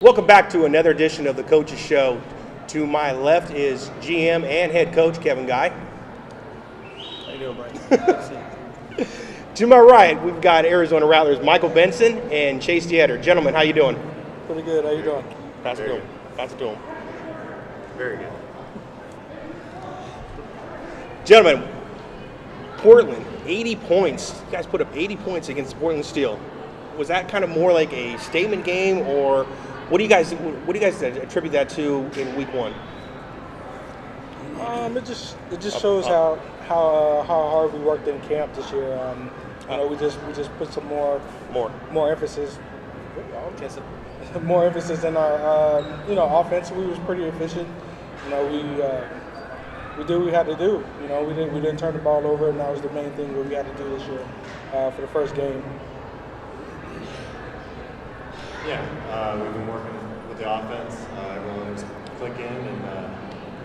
Welcome back to another edition of the Coaches Show. To my left is GM and head coach Kevin Guy. How you doing, Brian? To my right, we've got Arizona Rattlers Michael Benson and Chase Dieter. Gentlemen, how you doing? Pretty good. How you doing? That's good. That's good. Very good. Gentlemen, Portland, 80 points. You guys put up 80 points against Portland Steel. Was that kind of more like a statement game, or what do you guys attribute that to in week one? It just shows how hard we worked in camp this year. We just put some more emphasis. More emphasis in our offense. We was pretty efficient. We did what we had to do. We didn't turn the ball over, and that was the main thing that we had to do this year for the first game. Yeah, we've been working with the offense. Everyone was clicking, and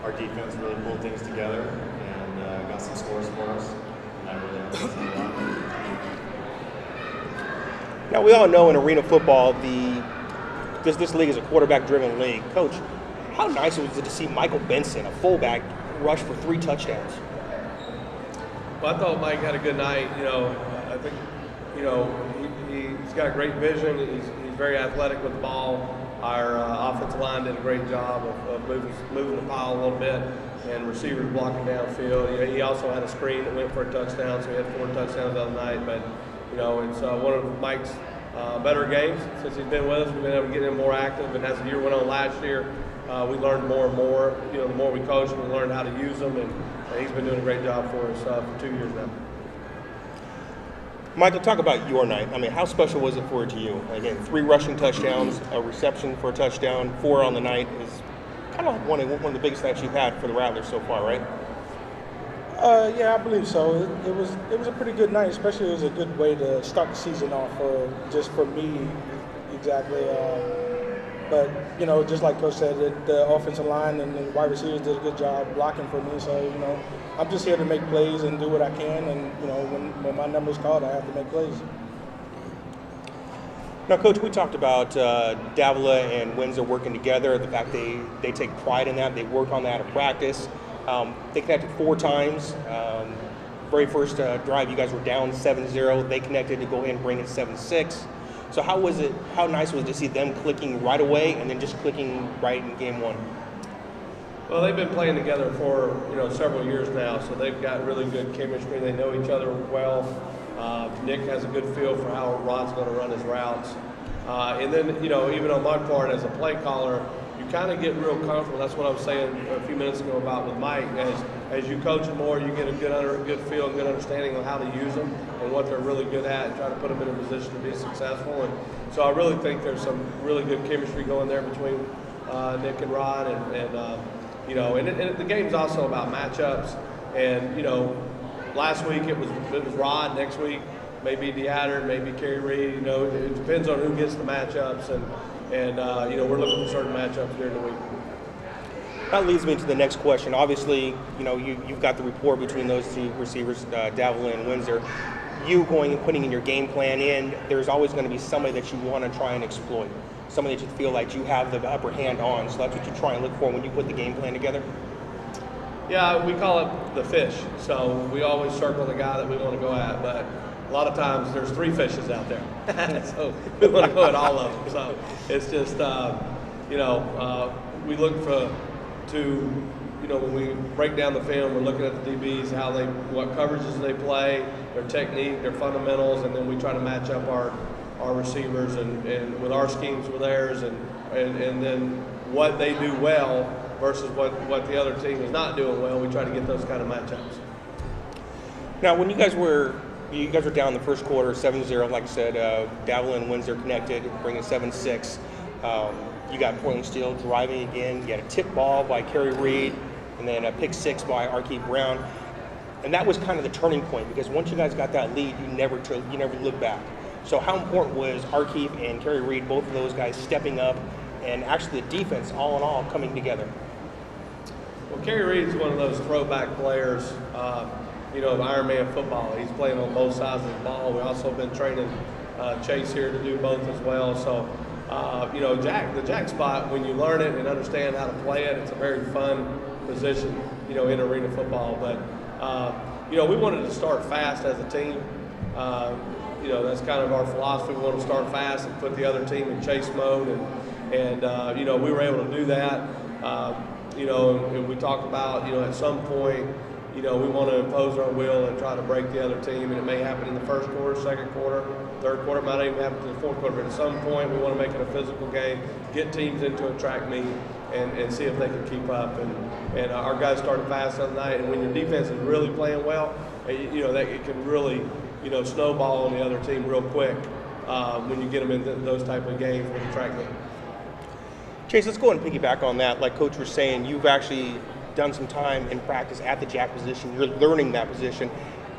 our defense really pulled things together and got some scores for us. And I really emphasized a lot. Now, we all know in arena football, this league is a quarterback-driven league. Coach, how nice was it to see Michael Benson, a fullback, rush for 3 touchdowns? Well, I thought Mike had a good night. I think, he's got a great vision. He's very athletic with the ball. Our offensive line did a great job of moving the pile a little bit, and receivers blocking downfield. He also had a screen that went for a touchdown, so he had 4 touchdowns the other night. But it's one of Mike's better games since he's been with us. We've been able to get him more active, and as the year went on last year, we learned more and more. The more we coached, we learned how to use them, and he's been doing a great job for us for 2 years now. Michael, talk about your night. I mean, how special was it for you? Again, 3 rushing touchdowns, a reception for a touchdown, 4 on the night. Is kind of one of the biggest nights you've had for the Rattlers so far, right? Yeah, I believe so. It was a pretty good night, especially it was a good way to start the season off for me, exactly. But just like Coach said, the offensive line and the wide receivers did a good job blocking for me. So I'm just here to make plays and do what I can. And when my number's called, I have to make plays. Now, Coach, we talked about Davila and Windsor working together. The fact they take pride in that, they work on that in practice. They connected 4 times. Very first drive, you guys were down 7-0. They connected to go ahead and bring it 7-6. So how nice was it to see them clicking right away and then just clicking right in game 1? Well, they've been playing together for several years now, so they've got really good chemistry. They know each other well. Nick has a good feel for how Rod's going to run his routes. And then, even on my part as a play caller, you kind of get real comfortable. That's what I was saying a few minutes ago about with Mike. As you coach them more, you get a good feel, good understanding of how to use them and what they're really good at, and try to put them in a position to be successful. And so I really think there's some really good chemistry going there between Nick and Rod, and the game's also about matchups. And last week it was Rod. Next week maybe Dieter, maybe Kerry Reed. It depends on who gets the matchups, and we're looking for certain matchups during the week. That leads me to the next question. Obviously, you've got the rapport between those 2 receivers, Davila and Windsor. You going and putting in your game plan in, there's always going to be somebody that you want to try and exploit, somebody that you feel like you have the upper hand on. So that's what you try and look for when you put the game plan together? Yeah, we call it the fish. So we always circle the guy that we want to go at, but a lot of times there's 3 fishes out there. So we want to go at all of them. So it's just, we look when we break down the film, we're looking at the DBs, what coverages they play, their technique, their fundamentals, and then we try to match up our receivers and with our schemes with theirs, and then what they do well versus what the other team is not doing well. We try to get those kind of matchups. Now, when you guys were down the first quarter, 7-0, like I said, Davila and Windsor connected, bringing 7-6. You got Portland Steel driving again. You had a tip ball by Kerry Reed, and then a pick 6 by Arkeith Brown. And that was kind of the turning point, because once you guys got that lead, you never looked back. So how important was Arkeith and Kerry Reed, both of those guys stepping up, and actually the defense, all in all, coming together? Well, Kerry Reed's one of those throwback players, of Ironman football. He's playing on both sides of the ball. We've also been training Chase here to do both as well. So the jack spot, when you learn it and understand how to play it, it's a very fun position, in arena football. But, we wanted to start fast as a team. That's kind of our philosophy. We want to start fast and put the other team in chase mode. And we were able to do that. And we talked about, at some point, we want to impose our will and try to break the other team. And it may happen in the first quarter, second quarter, third quarter. It might even happen in the fourth quarter. But at some point, we want to make it a physical game, get teams into a track meet, and see if they can keep up. And our guys started fast the other night. And when your defense is really playing well, that it can really, snowball on the other team real quick when you get them into those type of games with the track meet. Chase, let's go ahead and piggyback on that. Like Coach was saying, you've actually done some time in practice at the jack position. You're learning that position.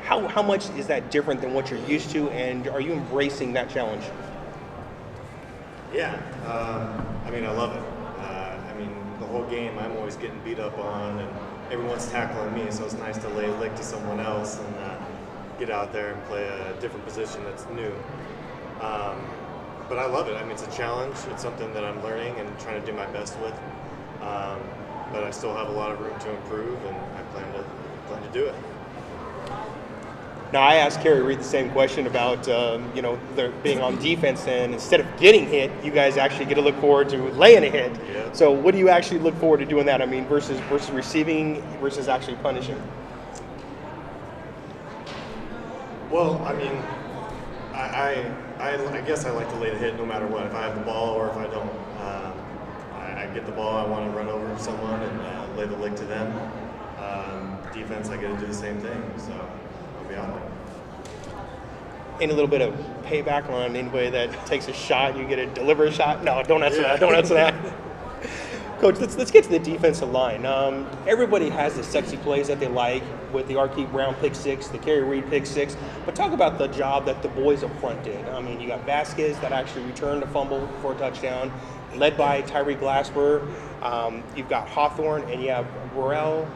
How much is that different than what you're used to, and are you embracing that challenge? Yeah, I love it. The whole game I'm always getting beat up on, and everyone's tackling me, so it's nice to lay a lick to someone else and get out there and play a different position that's new. But I love it. It's a challenge. It's something that I'm learning and trying to do my best with. But I still have a lot of room to improve, and I plan to do it. Now, I asked Kerry Reed the same question about, being on defense, and instead of getting hit, you guys actually get to look forward to laying a hit. Yeah. So what do you actually look forward to doing that? Versus receiving versus actually punishing? Well, I guess I like to lay the hit no matter what. If I have the ball or if I don't. I get the ball, I want to run over someone and lay the lick to them. Defense, I get to do the same thing, so I'll be out there. Any little bit of payback on anybody that takes a shot, you get to deliver a shot? No, don't answer that. Don't answer that. Coach, let's get to the defensive line. Everybody has the sexy plays that they like with the Arkeet Brown pick six, the Kerry Reed pick six, but talk about the job that the boys up front did. You got Vasquez that actually returned a fumble for a touchdown, led by Tyree Glasper. You've got Hawthorne, and you have Burrell.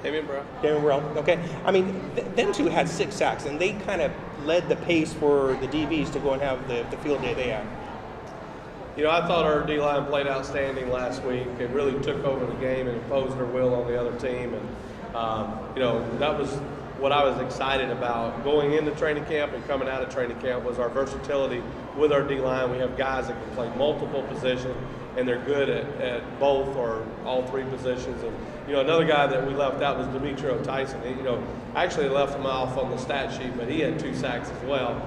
Damian Burrell. Okay. Them two had 6 sacks, and they kind of led the pace for the DBs to go and have the field day they had. I thought our D-line played outstanding last week. It really took over the game and imposed their will on the other team. And, that was what I was excited about going into training camp and coming out of training camp was our versatility with our D-line. We have guys that can play multiple positions, and they're good at both or all 3 positions. And, another guy that we left out was Demetrio Tyson. I actually left him off on the stat sheet, but he had 2 sacks as well.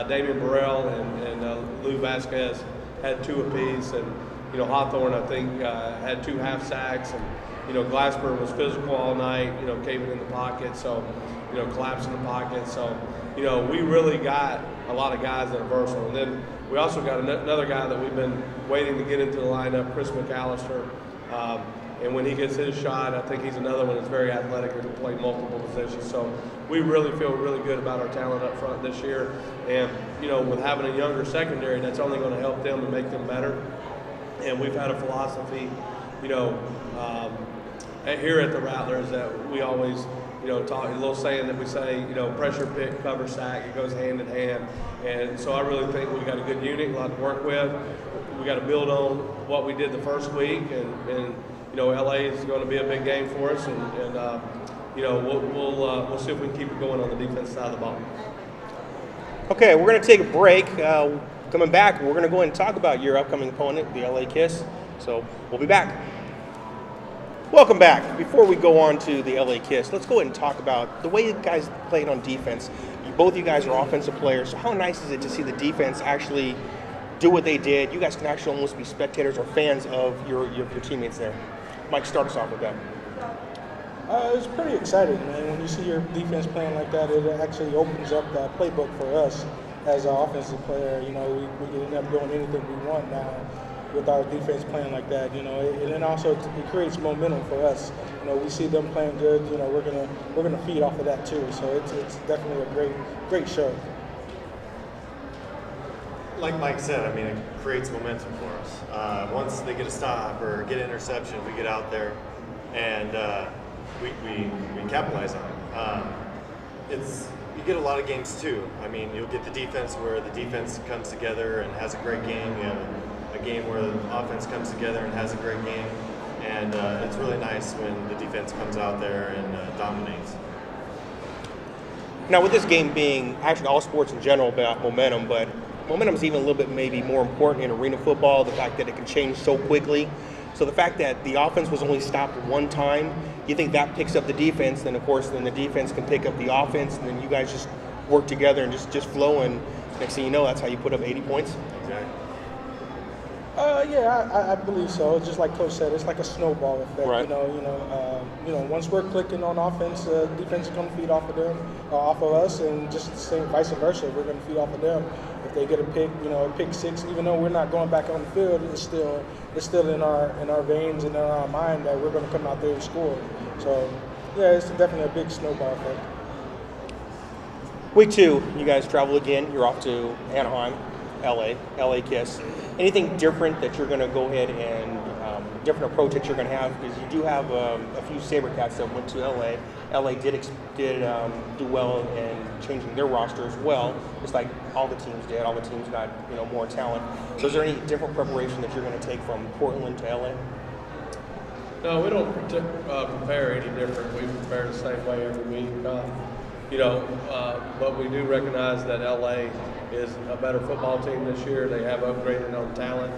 Damian Burrell and Lou Vasquez had 2 apiece, and Hawthorne I think had 2 half sacks, and Glasper was physical all night, caving in the pocket, so collapsing the pocket, so we really got a lot of guys that are versatile. And then we also got another guy that we've been waiting to get into the lineup, Chris McAllister, and when he gets his shot, I think he's another one that's very athletic and can play multiple positions. So we really feel really good about our talent up front this year. And, with having a younger secondary, that's only going to help them and make them better. And we've had a philosophy, here at the Rattlers that we always, talk, a little saying that we say, pressure pick, cover sack, it goes hand in hand. And so I really think we got a good unit, a lot to work with. We got to build on what we did the first week, and LA is going to be a big game for us, and we'll see if we can keep it going on the defense side of the ball. Okay, we're going to take a break. Coming back, we're going to go ahead and talk about your upcoming opponent, the LA Kiss. So we'll be back. Welcome back. Before we go on to the LA Kiss, let's go ahead and talk about the way you guys played on defense. Both of you guys are offensive players, so how nice is it to see the defense actually do what they did? You guys can actually almost be spectators or fans of your teammates there. Mike, start us off with that. It's pretty exciting, man. When you see your defense playing like that, it actually opens up the playbook for us as an offensive player. We can end up doing anything we want now with our defense playing like that. And then also it creates momentum for us. We see them playing good. We're gonna feed off of that too. So it's definitely a great show. Like Mike said, it creates momentum for us. Once they get a stop or get an interception, we get out there and we capitalize on it. You get a lot of games too. You'll get the defense where the defense comes together and has a great game. You have game where the offense comes together and has a great game. And it's really nice when the defense comes out there and dominates. Now, with this game being actually all sports in general about momentum, but momentum is even a little bit maybe more important in arena football, the fact that it can change so quickly. So the fact that the offense was only stopped one time, you think that picks up the defense, then of course then the defense can pick up the offense, and then you guys just work together and just flow, and next thing you know, that's how you put up 80 points? Exactly. Yeah, I believe so. Just like Coach said, it's like a snowball effect. Right. Once we're clicking on offense, defense is going to feed off of them, off of us, and just the same vice versa. We're going to feed off of them. If they get a pick six, even though we're not going back on the field, it's still in our veins and in our mind that we're going to come out there and score. So, yeah, it's definitely a big snowball effect. Week 2, you guys travel again. You're off to Anaheim, LA Kiss. Anything different that you're going to go ahead and different approach that you're going to have? Because you do have a few SaberCats that went to LA. LA did do well in changing their roster as well, just like all the teams did. All the teams got more talent. So is there any different preparation that you're going to take from Portland to LA? No, we don't prepare any different. We prepare the same way every week. But we do recognize that LA is a better football team this year. They have upgraded on talent.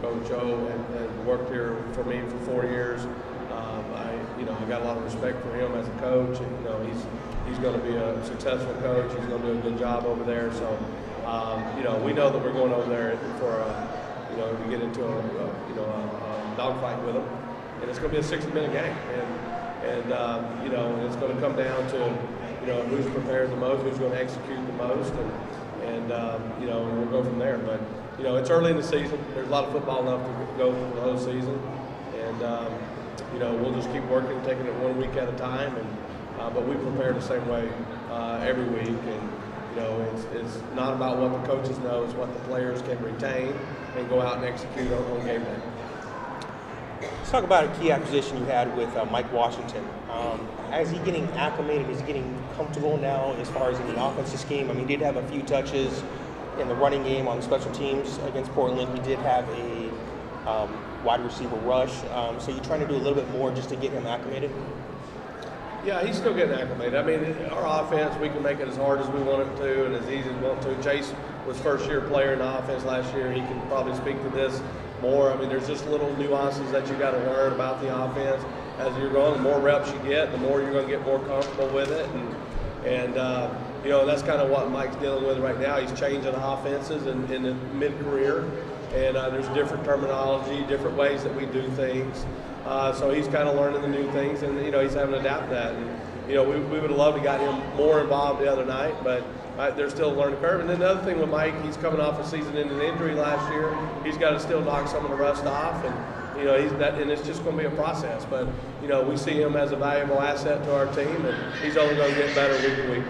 Coach O has worked here for me for 4 years. I got a lot of respect for him as a coach, and he's going to be a successful coach. He's going to do a good job over there. So, we know that we're going over there for to get into a dogfight with them, and it's going to be a 60-minute game, and it's going to come down to who's prepared the most, who's going to execute the most, and we'll go from there. But it's early in the season. There's a lot of football left to go through the whole season, and we'll just keep working, taking it 1 week at a time. And but we prepare the same way every week, and it's not about what the coaches know; it's what the players can retain and go out and execute on game day. Let's talk about a key acquisition you had with Mike Washington. Is he getting acclimated? Is he getting comfortable now as far as in the offensive scheme? I mean, he did have a few touches in the running game on the special teams against Portland. He did have a wide receiver rush. So you're trying to do a little bit more just to get him acclimated? Yeah, he's still getting acclimated. I mean, our offense, we can make it as hard as we want it to and as easy as we want to. Chase was first-year player in the offense last year. He can probably speak to this more. I mean, there's just little nuances that you got to learn about the offense. As you're going, the more reps you get, the more you're going to get more comfortable with it. And that's kind of what Mike's dealing with right now. He's changing offenses in the mid-career. And there's different terminology, different ways that we do things. So he's kind of learning the new things, and he's having to adapt that. And we would have loved to got him more involved the other night, but there's still a learning curve. And then the other thing with Mike, he's coming off a season-ending injury last year. He's got to still knock some of the rust off, and and it's just going to be a process. But we see him as a valuable asset to our team, and he's only going to get better week to week.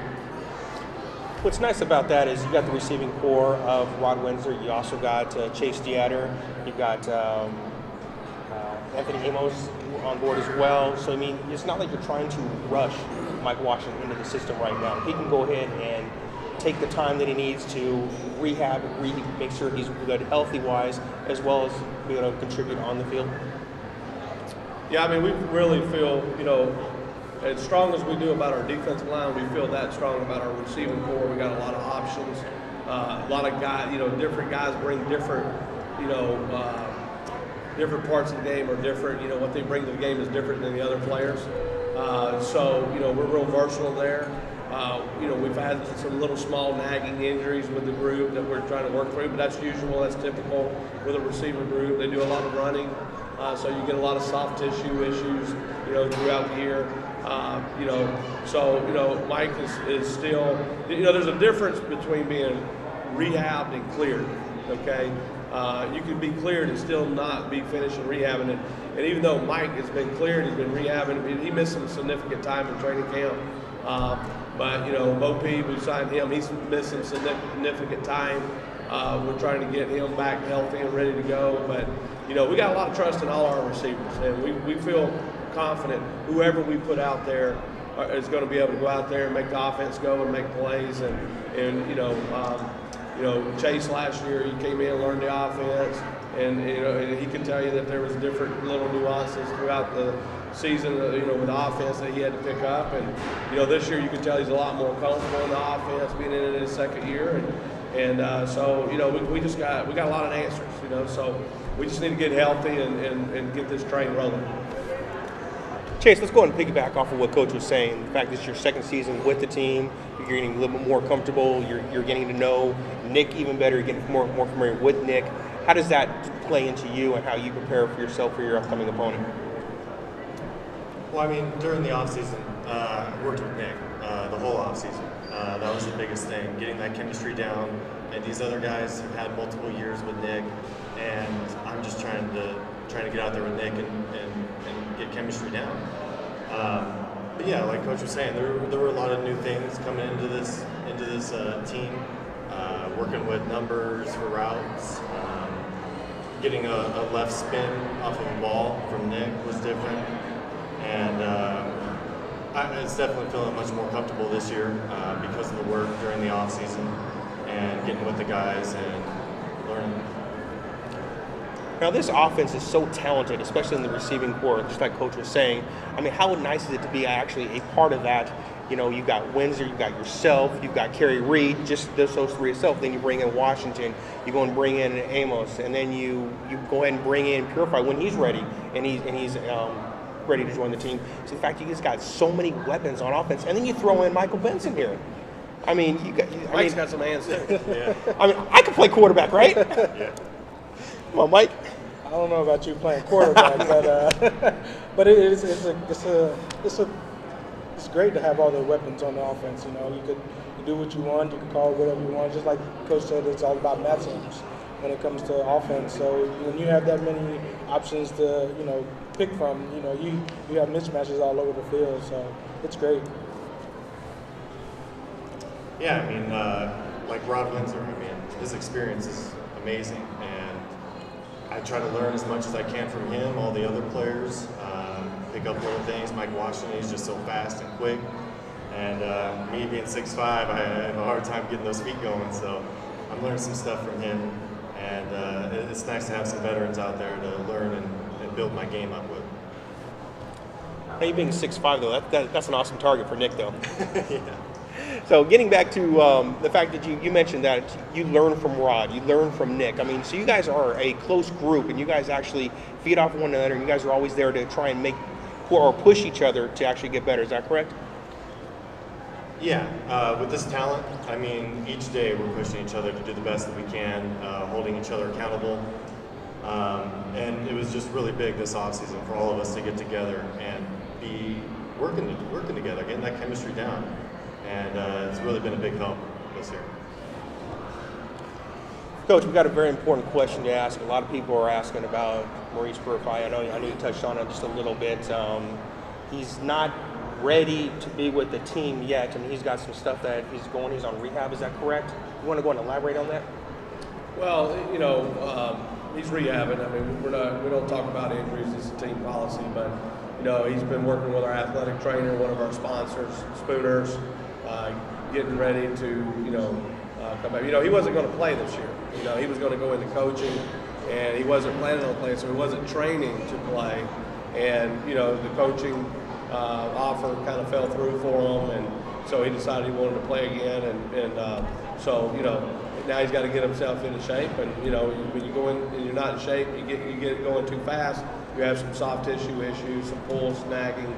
What's nice about that is you got the receiving core of Rod Windsor. You also got Chase Deatter. You've got Anthony Amos on board as well. So, I mean, it's not like you're trying to rush Mike Washington into the system right now. He can go ahead and take the time that he needs to rehab, make sure he's good healthy-wise, as well as be able to contribute on the field. Yeah, I mean, we really feel, as strong as we do about our defensive line, we feel that strong about our receiving core. We got a lot of options, a lot of guys, different guys bring different, different parts of the game, or different, what they bring to the game is different than the other players. So, we're real versatile there. We've had some little small nagging injuries with the group that we're trying to work through, but that's usual, that's typical with a receiver group. They do a lot of running, so you get a lot of soft tissue issues, throughout the year. Mike is still, there's a difference between being rehabbed and cleared, okay? You can be cleared and still not be finished and rehabbing it. And even though Mike has been cleared, he's been rehabbing, he missed some significant time in training camp. But Bo P, we signed him, he's missed some significant time. We're trying to get him back healthy and ready to go. But, we got a lot of trust in all our receivers, and we feel confident whoever we put out there is going to be able to go out there and make the offense go and make plays. And You know, Chase last year, he came in, learned the offense, and you know, and he can tell you that there was different little nuances throughout the season, you know, with the offense that he had to pick up. And you know, this year you can tell he's a lot more comfortable in the offense, being in his second year. And so you know, we got a lot of answers. You know, so we just need to get healthy and get this train rolling. Chase, let's go ahead and piggyback off of what Coach was saying. The fact that it's your second season with the team, you're getting a little bit more comfortable, you're getting to know Nick even better, you're getting more familiar with Nick. How does that play into you and how you prepare for yourself for your upcoming opponent? Well, I mean, during the offseason, I worked with Nick the whole offseason. That was the biggest thing, getting that chemistry down. And these other guys have had multiple years with Nick, and I'm just trying to get out there with Nick and get chemistry down. But yeah, like Coach was saying, there were a lot of new things coming into this team. Working with numbers for routes, getting a left spin off of a ball from Nick was different, and it's definitely feeling much more comfortable this year because of the work during the off season and getting with the guys and learning. Now, this offense is so talented, especially in the receiving corps, just like Coach was saying. I mean, how nice is it to be actually a part of that? You know, you've got Windsor, you've got yourself, you've got Kerry Reed, just those three yourself. Then you bring in Washington, you go and bring in Amos, and then you go ahead and bring in Purify when he's ready, and he's ready to join the team. So the fact you just got so many weapons on offense, and then you throw in Michael Benson here. I mean, Mike's got some hands too. Yeah. I mean, I could play quarterback, right? Yeah. Come on, Mike. I don't know about you playing quarterback, but it's great to have all the weapons on the offense. You know, you do what you want, you can call it whatever you want. Just like Coach said, it's all about matchups when it comes to offense. So when you have that many options to pick from, you have mismatches all over the field. So it's great. Yeah, I mean, like Rod Windsor, I mean, his experience is amazing, and I try to learn as much as I can from him, all the other players, pick up little things. Mike Washington, he's just so fast and quick, and me being 6'5", I have a hard time getting those feet going, so I'm learning some stuff from him, and it's nice to have some veterans out there to learn and build my game up with. Now, you being 6'5", though, that's an awesome target for Nick, though. Yeah. So getting back to the fact that you mentioned that you learn from Rod, you learn from Nick. I mean, so you guys are a close group, and you guys actually feed off one another, and you guys are always there to try and make or push each other to actually get better. Is that correct? Yeah. With this talent, I mean, each day we're pushing each other to do the best that we can, holding each other accountable. And it was just really big this offseason for all of us to get together and be working together, getting that chemistry down. And it's really been a big help this year. Coach, we've got a very important question to ask. A lot of people are asking about Maurice Purify. I know you touched on it just a little bit. He's not ready to be with the team yet. I mean, he's got some stuff that he's on rehab. Is that correct? You want to go and elaborate on that? Well, he's rehabbing. I mean, we don't talk about injuries as a team policy, but he's been working with our athletic trainer, one of our sponsors, Spooners, getting ready to come back. He wasn't going to play this year. He was going to go into coaching, and he wasn't planning on playing, so he wasn't training to play. And the coaching offer kind of fell through for him, and so he decided he wanted to play again. And so now he's got to get himself into shape. And when you go in and you're not in shape, you get it going too fast. You have some soft tissue issues, some pulls, snagging,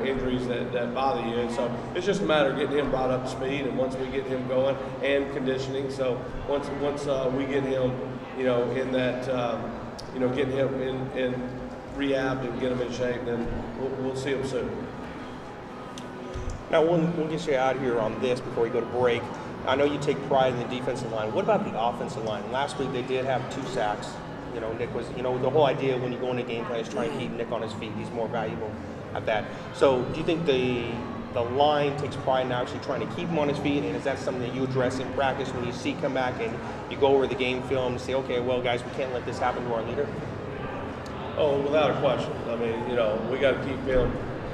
injuries that bother you. And so it's just a matter of getting him brought up to speed. And once we get him going, and conditioning. So once we get him, in that, getting him in rehab and get him in shape, then we'll see him soon. Now, we'll get you out here on this before we go to break. I know you take pride in the defensive line. What about the offensive line? Last week they did have 2 sacks. Nick was, the whole idea when you go into game plan is trying to keep Nick on his feet. He's more valuable at that. So do you think the line takes pride in actually trying to keep him on his feet? And is that something that you address in practice when you see come back and you go over the game film and say, okay, well, guys, we can't let this happen to our leader? Oh, without a question. I mean, we got to keep him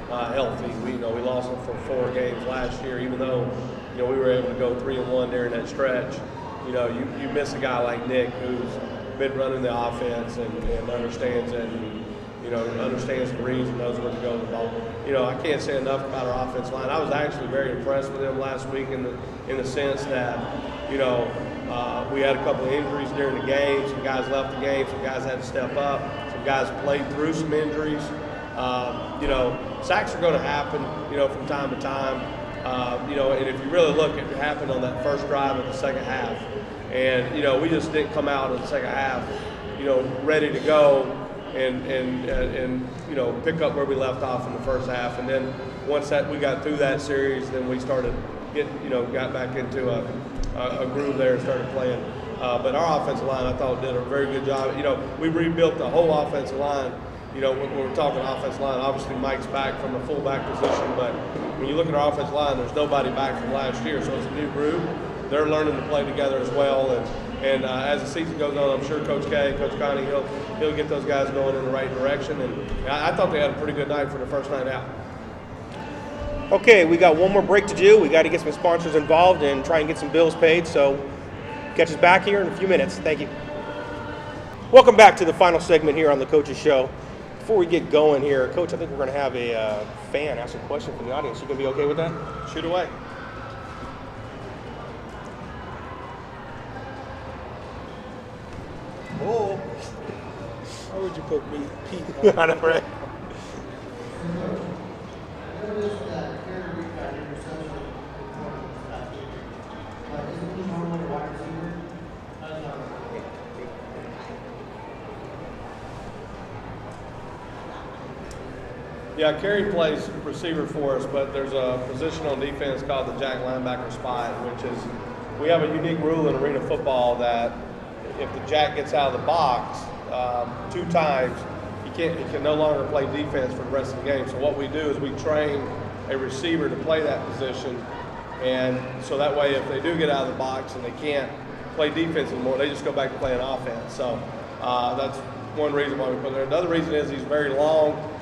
healthy. We lost him for 4 games last year, even though we were able to go 3-1 during that stretch. you miss a guy like Nick who's been running the offense and understands it, and understands the reads and knows where to go with the ball. I can't say enough about our offensive line. I was actually very impressed with them last week in the sense that we had a couple of injuries during the game. Some guys left the game. Some guys had to step up. Some guys played through some injuries. Sacks are going to happen, from time to time. And if you really look, it happened on that first drive of the second half. And, we just didn't come out in the second half, ready to go and pick up where we left off in the first half. And then once we got through that series, then we started got back into a groove there and started playing. But our offensive line, I thought, did a very good job. We rebuilt the whole offensive line. When we're talking offensive line, obviously Mike's back from the fullback position, but when you look at our offensive line, there's nobody back from last year, so it's a new group. They're learning to play together as well, and as the season goes on, I'm sure Coach Connie, he'll get those guys going in the right direction, and I thought they had a pretty good night for the first night out. Okay, we got one more break to do. We got to get some sponsors involved and try and get some bills paid, so catch us back here in a few minutes. Thank you. Welcome back to the final segment here on the Coach's Show. Before we get going here, Coach, I think we're going to have a fan ask a question from the audience. You going to be okay with that? Shoot away. Oh, why would you put me, Pete? I know, right? Yeah, Kerry plays receiver for us, but there's a position on defense called the jack linebacker spot, which is, we have a unique rule in arena football that if the jack gets out of the box 2 times, he can no longer play defense for the rest of the game. So what we do is we train a receiver to play that position, and so that way if they do get out of the box and they can't play defense anymore, they just go back to playing offense. So that's one reason why we put it there. Another reason is he's very long.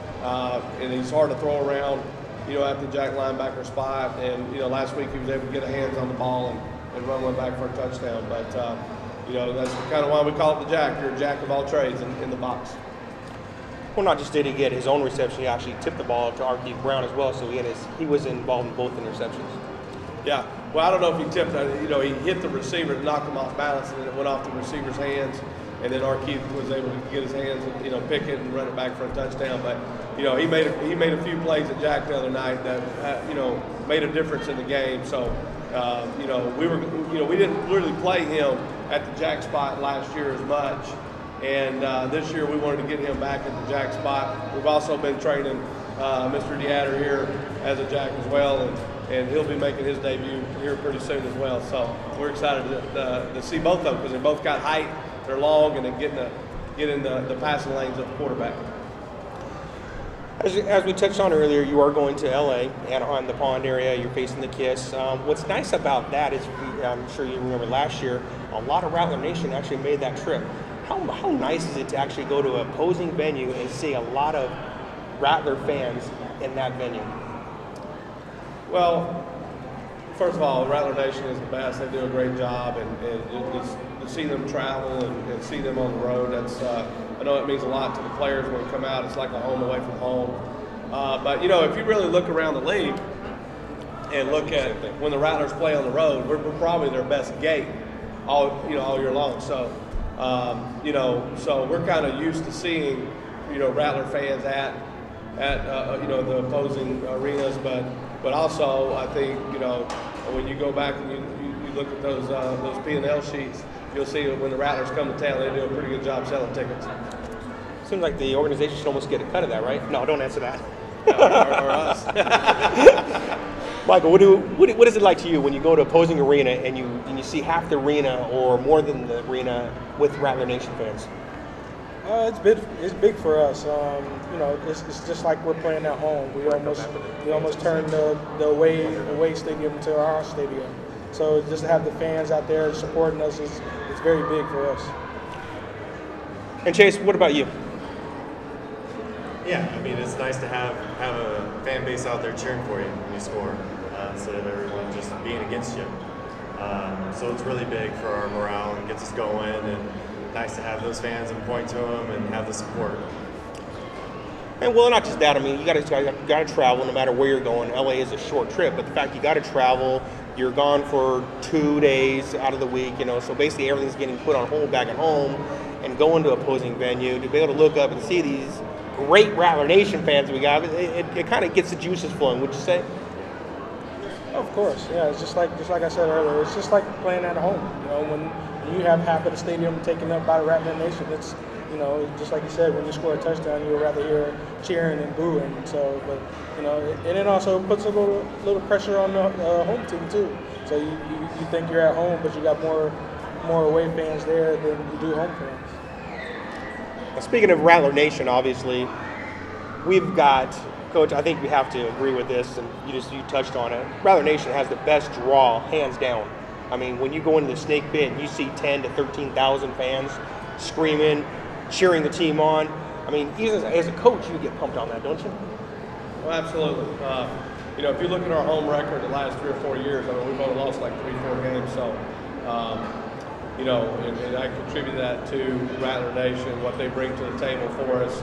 And he's hard to throw around, at the jack linebacker spot. And, last week he was able to get a hands on the ball and run one back for a touchdown. But, that's kind of why we call it the jack. You're a jack of all trades in the box. Well, not just did he get his own reception, he actually tipped the ball to R.Q. Brown as well, so he was involved in both interceptions. Yeah. Well, I don't know if he tipped it. He hit the receiver to knock him off balance, and then it went off the receiver's hands. And then R.Q. was able to get his hands and, pick it and run it back for a touchdown. But, he made a few plays at Jack the other night that, made a difference in the game. So, we didn't really play him at the jack spot last year as much. And this year we wanted to get him back at the jack spot. We've also been training Mr. DeAtter here as a jack as well, and he'll be making his debut here pretty soon as well. So we're excited to see both of them because they both got height, they're long, and they get in the passing lanes of the quarterback. As we touched on earlier, you are going to L.A., Anaheim, the Pond area. You're facing the Kiss. What's nice about that is, I'm sure you remember last year, a lot of Rattler Nation actually made that trip. How nice is it to actually go to an opposing venue and see a lot of Rattler fans in that venue? Well, first of all, Rattler Nation is the best. They do a great job, and to see them travel and see them on the road, that's I know it means a lot to the players when we come out. It's like a home away from home. But if you really look around the league and look at when the Rattlers play on the road, we're probably their best gate all year long. So so we're kind of used to seeing Rattler fans at the opposing arenas, but also I think when you go back and you look at those P&L sheets, you'll see that when the Rattlers come to town, they do a pretty good job selling tickets. Seems like the organization should almost get a cut of that, right? No, don't answer that. or us. Michael, what is it like to you when you go to opposing arena and you see half the arena or more than the arena with Rattler Nation fans? It's big for us. It's just like we're playing at home. We almost turned the away stadium to our stadium. So just to have the fans out there supporting us it's very big for us. And Chase, what about you? Yeah, I mean, it's nice to have a fan base out there cheering for you when you score instead of everyone just being against you. So it's really big for our morale and gets us going, and nice to have those fans and point to them and have the support. And well, not just that. I mean, you got to travel no matter where you're going. LA is a short trip, but the fact you got to travel, you're gone for 2 days out of the week. So basically everything's getting put on hold back at home, and going to opposing venue to be able to look up and see these great Rattler Nation fans we got. It kind of gets the juices flowing. Would you say? Of course, yeah. It's just like I said earlier. It's just like playing at home. When you have half of the stadium taken up by the Rattler Nation, it's just like you said, when you score a touchdown, you'd rather hear cheering and booing. So, but and it also puts a little pressure on the home team too. So you think you're at home, but you got more away fans there than you do home fans. Now, speaking of Rattler Nation, obviously, we've got, Coach, I think we have to agree with this, and you touched on it. Rattler Nation has the best draw, hands down. I mean, when you go into the Snake Pit and you see 10 to 13,000 fans screaming, cheering the team on, I mean, even as a coach, you get pumped on that, don't you? Well, absolutely. If you look at our home record the last 3 or 4 years, I mean, we've only lost like 3-4 games. So, and I contribute that to Rattler Nation, what they bring to the table for us,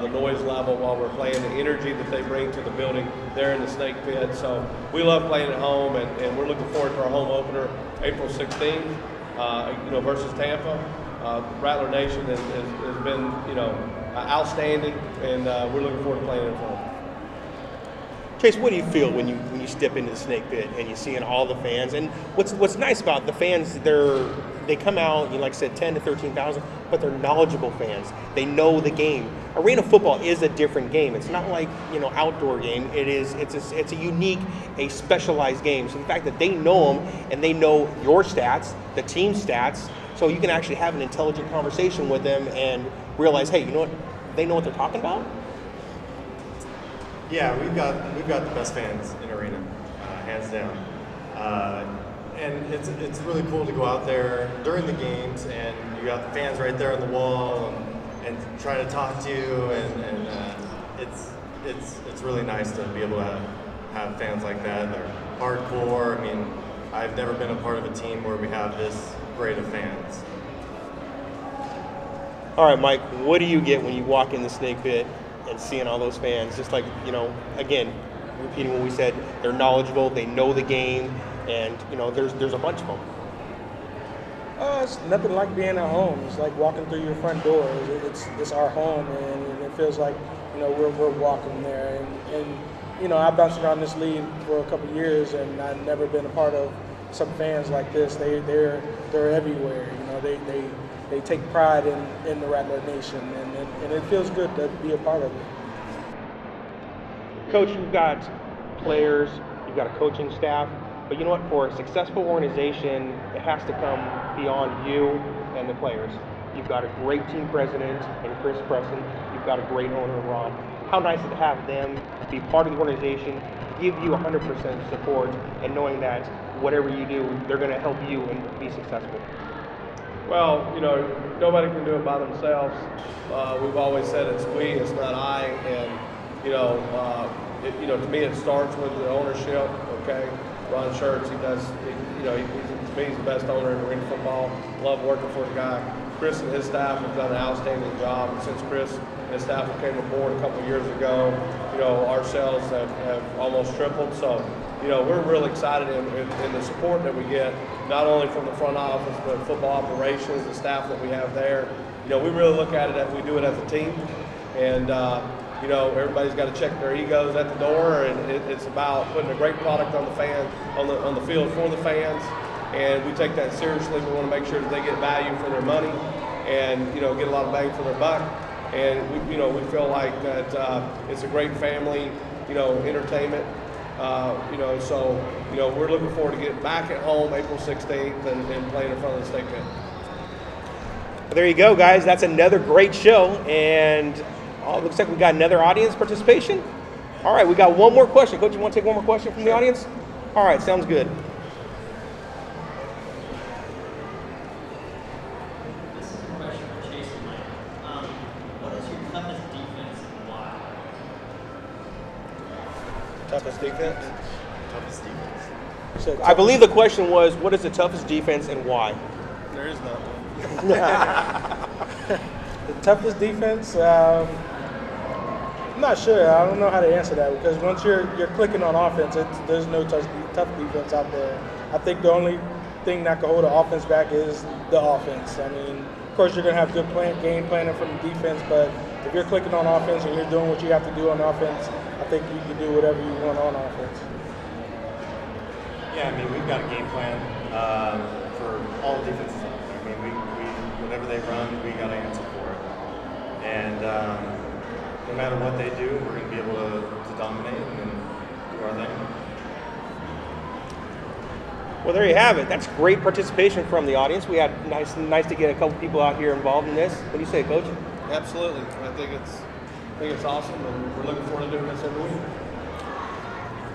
the noise level while we're playing, the energy that they bring to the building there in the Snake Pit. So we love playing at home, and we're looking forward to our home opener, April 16th, versus Tampa. Rattler Nation has been, outstanding, and we're looking forward to playing at home. Chase, what do you feel when you step into the Snake Pit and you're seeing all the fans? And what's nice about the fans, they come out, like I said, 10 to 13,000, but they're knowledgeable fans. They know the game. Arena football is a different game. It's not like outdoor game. It's a unique, a specialized game. So the fact that they know them and they know your stats, the team stats, so you can actually have an intelligent conversation with them and realize, hey, you know what? They know what they're talking about. Yeah, we've got the best fans in arena, hands down. And it's really cool to go out there during the games, and you got the fans right there on the wall and try to talk to you, and it's really nice to be able to have fans like that. They're hardcore. I mean, I've never been a part of a team where we have this great of fans. All right, Mike, what do you get when you walk in the Snake Pit and seeing all those fans? Just like, again, repeating what we said, they're knowledgeable, they know the game, and, there's a bunch of them. It's nothing like being at home. It's like walking through your front door. It's our home, and it feels like, we're walking there. And I bounced around this league for a couple of years, and I've never been a part of some fans like this. They're everywhere. They take pride in the Rattler Nation, and it feels good to be a part of it. Coach, you've got players, you've got a coaching staff, but you know what? For a successful organization, it has to come beyond you and the players. You've got a great team president in Chris Preston. You've got a great owner in Ron. How nice is it to have them be part of the organization, give you 100% support, and knowing that whatever you do, they're going to help you and be successful. Well, nobody can do it by themselves. We've always said it's we, it's not I, and to me it starts with the ownership. Okay, Ron Schertz, he's the best owner in arena football. Love working for the guy. Chris and his staff have done an outstanding job, and since Chris and his staff came aboard a couple of years ago, our sales have almost tripled. So, we're real excited in the support that we get, not only from the front office, but football operations, the staff that we have there. We really look at it as we do it as a team, and everybody's got to check their egos at the door, and it's about putting a great product on the field for the fans, and we take that seriously. We want to make sure that they get value for their money, and get a lot of bang for their buck, and we feel like that it's a great family, entertainment. So we're looking forward to getting back at home April 16th and playing in front of the Snake Pit. There you go, guys. That's another great show, and it looks like we got another audience participation. All right, we got one more question. Coach, you want to take one more question from the audience? All right, sounds good. This is a question for Chase and Mike. What is your toughest defense and why? Toughest defense? Toughest defense. Said I believe the question was, what is the toughest defense and why? There is not one. the toughest defense. I'm not sure. I don't know how to answer that because once you're clicking on offense, there's no tough defense out there. I think the only thing that can hold the offense back is the offense. I mean, of course, you're going to have good game planning from the defense, but if you're clicking on offense and you're doing what you have to do on offense, I think you can do whatever you want on offense. Yeah, I mean, we've got a game plan for all the defenses out there. I mean, we whatever they run, we got to answer for it. And no matter what they do, we're going to be able to dominate and do our thing. Well, there you have it. That's great participation from the audience. We had nice to get a couple people out here involved in this. What do you say, Coach? Absolutely. I think it's awesome, and we're looking forward to doing this every week.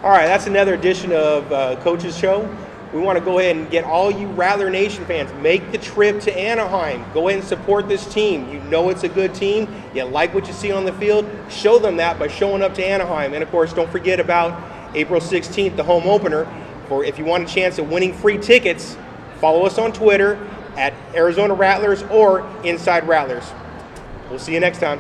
All right, that's another edition of Coach's Show. We want to go ahead and get all you Rattler Nation fans, make the trip to Anaheim. Go ahead and support this team. You know it's a good team. You like what you see on the field. Show them that by showing up to Anaheim. And, of course, don't forget about April 16th, the home opener. For if you want a chance of winning free tickets, follow us on Twitter at Arizona Rattlers or Inside Rattlers. We'll see you next time.